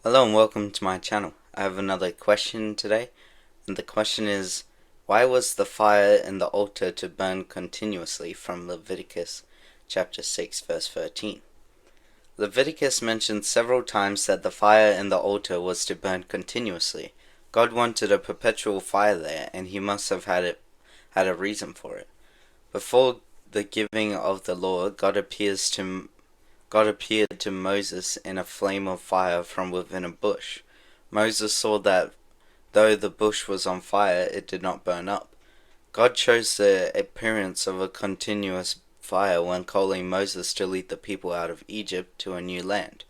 Hello and welcome to my channel. I have another question today, and the question is, why was the fire in the altar to burn continuously from Leviticus chapter 6 verse 13? Leviticus mentions several times that the fire in the altar was to burn continuously. God wanted a perpetual fire there, and he must have had a reason for it. Before the giving of the law, God appeared to Moses in a flame of fire from within a bush. Moses saw that though the bush was on fire, it did not burn up. God chose the appearance of a continuous fire when calling Moses to lead the people out of Egypt to a new land.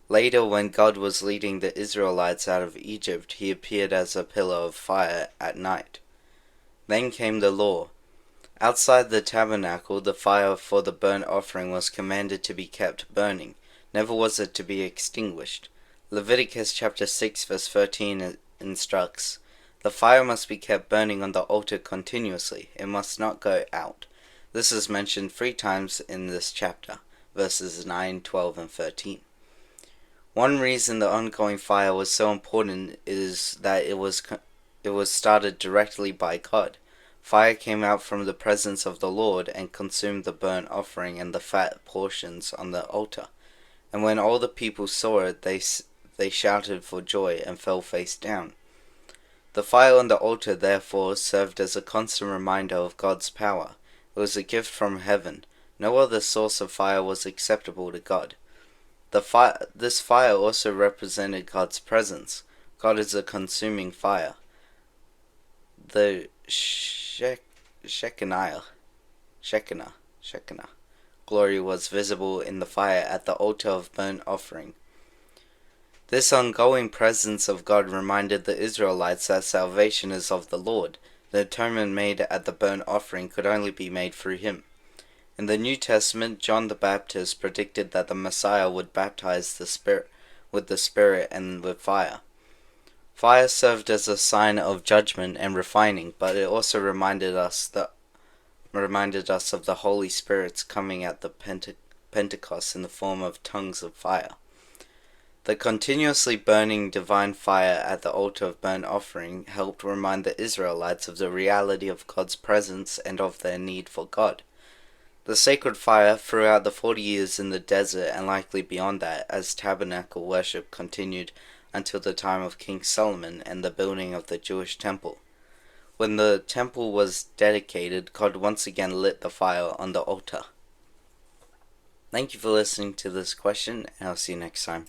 Later, when God was leading the Israelites out of Egypt, he appeared as a pillar of fire at night. Then came the law. Outside the tabernacle, the fire for the burnt offering was commanded to be kept burning. Never was it to be extinguished. Leviticus chapter 6 verse 13 instructs, "The fire must be kept burning on the altar continuously. It must not go out." This is mentioned 3 times in this chapter, verses 9, 12, and 13. One reason the ongoing fire was so important is that it was started directly by God. Fire came out from the presence of the Lord and consumed the burnt offering and the fat portions on the altar. And when all the people saw it, they shouted for joy and fell face down. The fire on the altar, therefore, served as a constant reminder of God's power. It was a gift from heaven. No other source of fire was acceptable to God. This fire also represented God's presence. God is a consuming fire. The Shekinah glory was visible in the fire at the altar of burnt offering. This ongoing presence of God reminded the Israelites that salvation is of the Lord. The atonement made at the burnt offering could only be made through him. In the New Testament, John the Baptist predicted that the Messiah would baptize with the Spirit and with fire. Fire served as a sign of judgment and refining, but it also reminded us of the Holy Spirit's coming at the Pentecost in the form of tongues of fire. The continuously burning divine fire at the altar of burnt offering helped remind the Israelites of the reality of God's presence and of their need for God. The sacred fire throughout the 40 years in the desert and likely beyond that, as tabernacle worship continued until the time of King Solomon and the building of the Jewish temple. When the temple was dedicated, God once again lit the fire on the altar. Thank you for listening to this question, and I'll see you next time.